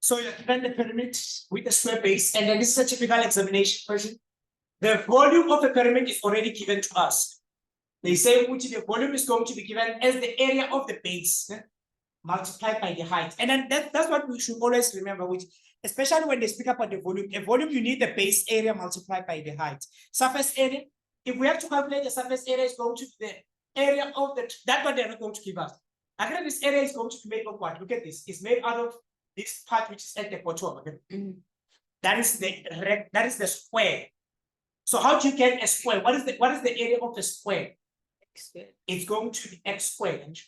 So you're given the pyramid with a square base, and then this is a typical examination question. The volume of the pyramid is already given to us. They say which the volume is going to be given as the area of the base multiplied by the height. And then that's what we should always remember, which especially when they speak about the volume, you need the base area multiplied by the height. Surface area, if we have to calculate the surface area, is going to be the area of the, that's what they're not going to give us. Again, this area is going to be made of what? Look at this. It's made out of this part which is at the bottom. Okay? That is the square. So how do you get a square? What is the area of the square? It's going to be x squared.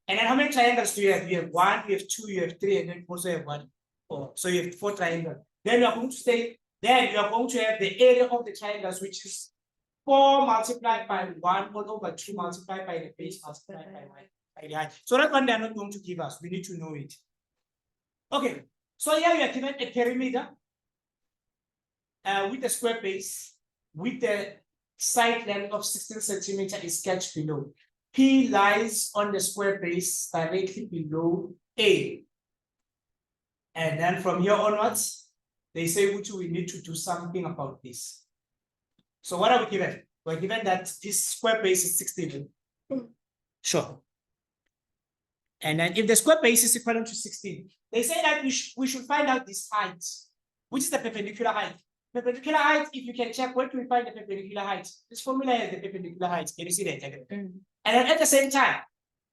And then how many triangles do you have? You have 1, you have 2, you have 3, and then you also have 1, 4. So you have 4 triangles. Then you are going to say, then you are going to have the area of the triangles, which is 4 multiplied by 1 all over 2 multiplied by the base multiplied by the height. So that one they are not going to give us. We need to know it. Okay. So here you are given a perimeter with a square base with the side length of 16 centimeter is sketched below. P lies on the square base directly below A. And then from here onwards, they say which we need to do something about this. So what are we given? We're given that this square base is 16. Sure. And then if the square base is equivalent to 16, they say that we should find out this height, which is the perpendicular height. Perpendicular height, if you can check, where do we find the perpendicular height? This formula is the perpendicular height. Can you see that? And then at the same time,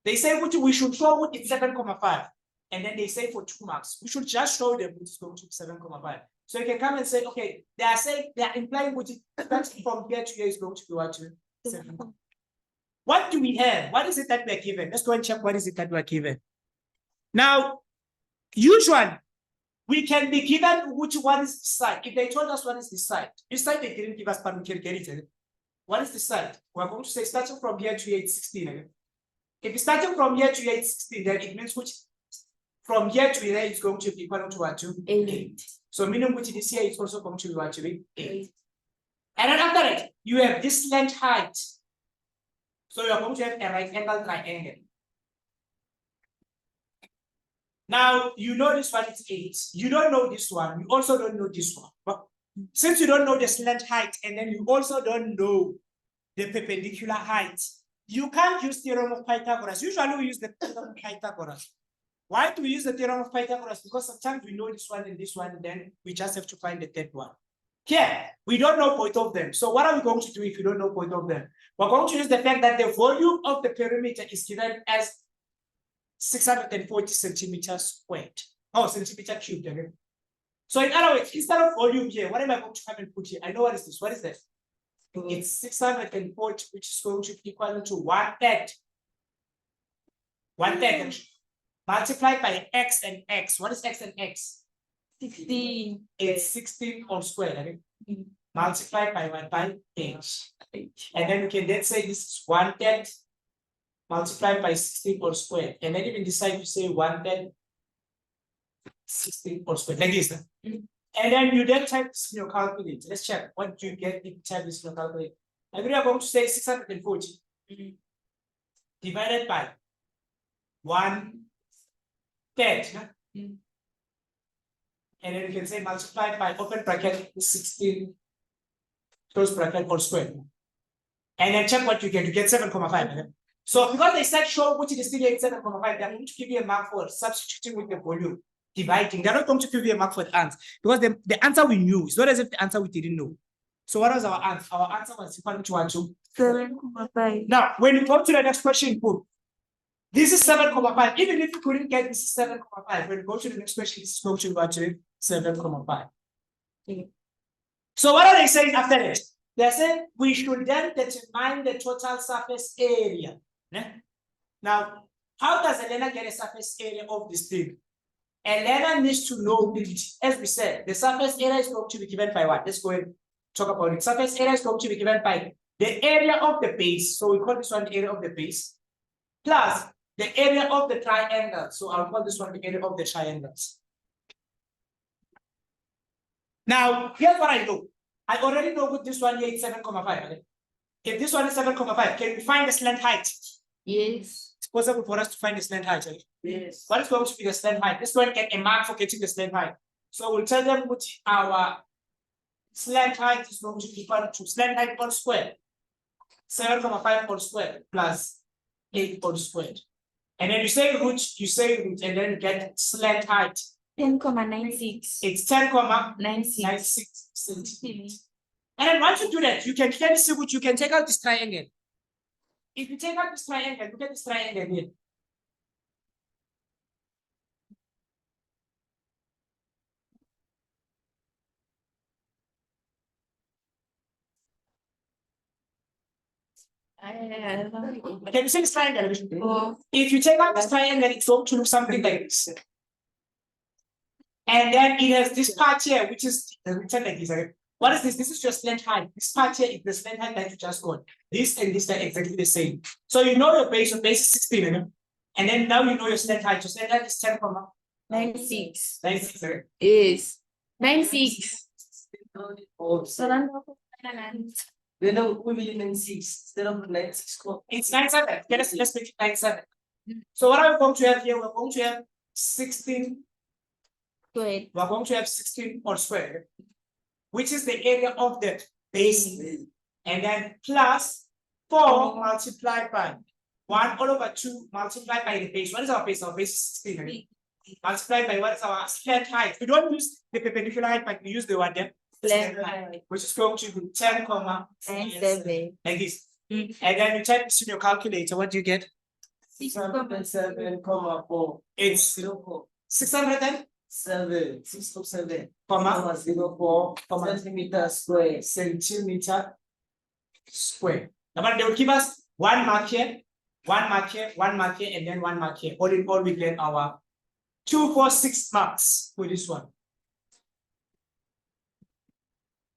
they say which we should show what is 7,5. And then they say for 2 marks, we should just show them which is going to be 7,5. So you can come and say, okay, they are implying which is from here to here is going to be what? 7. What do we have? What is it that we're given? Let's go and check what is it that we're given. Now, usually, we can be given which one is the side. If they told us what is the side, this side they didn't give us, but we can get it. What is the side? We're going to say starting from here to here, it's 16. If it's starting from here to here, it's 16, then it means which from here to here is going to be equal to what? 8. So meaning which this here is also going to be what? 8. And then after it, you have this length height. So you are going to have a right angle triangle. Now, you know this one is 8. You don't know this one. You also don't know this one. But since you don't know the slant height, and then you also don't know the perpendicular height, you can't use theorem of Pythagoras. Usually we use the theorem of Pythagoras. Why do we use the theorem of Pythagoras? Because sometimes we know this one, and then we just have to find the third one. Here, we don't know both of them. So what are we going to do if you don't know both of them? We're going to use the fact that the volume of the perimeter is given as 640 centimeters squared. Oh, centimeter cubed. Okay? So in other words, instead of volume here, what am I going to come and put here? I know what is this. What is that? It's 640, which is going to be equal to 1/3. 1/3 multiplied by x and x. What is x and x? 16. It's 16 all squared. Okay? Multiplied by 1 by h. And then we can then say this is 1/3 multiplied by 16 all squared. And then even decide to say 1/3 16 all squared, like this. And then you then type this in your calculator. Let's check. What do you get if you type this in your calculator? And we are going to say 640 divided by 1/3. And then you can say multiplied by open bracket 16 close bracket all squared. And then check what you get. You get 7,5. So because they said show which is still 7,5, they're going to give you a mark for substituting with the volume, dividing. They're not going to give you a mark for the answer because the answer we knew. It's not as if the answer we didn't know. So what was our answer? Our answer was equal to 7,5. Now, when you come to the next question, this is 7,5. Even if you couldn't get this is 7,5, when you go to the next question, this is going to be actually 7,5. So what are they saying after that? They're saying we should then determine the total surface area. Now, how does a learner get a surface area of this thing? A learner needs to know, as we said, the surface area is going to be given by what? Let's go and talk about it. Surface area is going to be given by the area of the base. So we call this one the area of the base, plus the area of the triangle. So I'll call this one the area of the triangles. Now, here's what I know. I already know with this one here is 7,5. Okay? If this one is 7,5, can we find the slant height? Yes. It's possible for us to find the slant height. Right? Yes. What is going to be the slant height? Let's go and get a mark for getting the slant height. So we'll tell them what our slant height is going to be equal to slant height all squared. 7,5 all squared plus 8 all squared. And then you say root, and then you get slant height. 10,96. It's 10,96 96. centimeters. And then once you do that, you can clearly see what you can take out this triangle. If you take out this triangle, look at this triangle here. Can you see this triangle? Oh, If you take out this triangle, it's going to look something like this. And then it has this part here, which is written like this. Right? What is this? This is your slant height. This part here is the slant height that you just got. This and this are exactly the same. So you know your base is 16, you know? And then now you know your slant height. Your slant height is 10, 96. 96. Right? Is 96. Oh, So then, we know we will 96 instead of 96. It's 97. Okay, let's make it 97. So what are we going to have here? We're going to have 16. good. We're going to have 16 all squared, which is the area of the base. And then plus 4 multiplied by 1 all over 2 multiplied by the base. What is our base? Our base is 16. Right? Multiplied by what is our slant height? We don't use the perpendicular height, but we use the one there. Slant height. Which is going to be 10, 97. like this. And then you type this in your calculator. What do you get? 7,4. It's 0.4. 607, 6.7, comma, 0.4 centimeter square. centimeter square. Now, but they will give us 1 mark here, 1 mark here, 1 mark here, and then 1 mark here. All in all, we get our 246 marks for this one.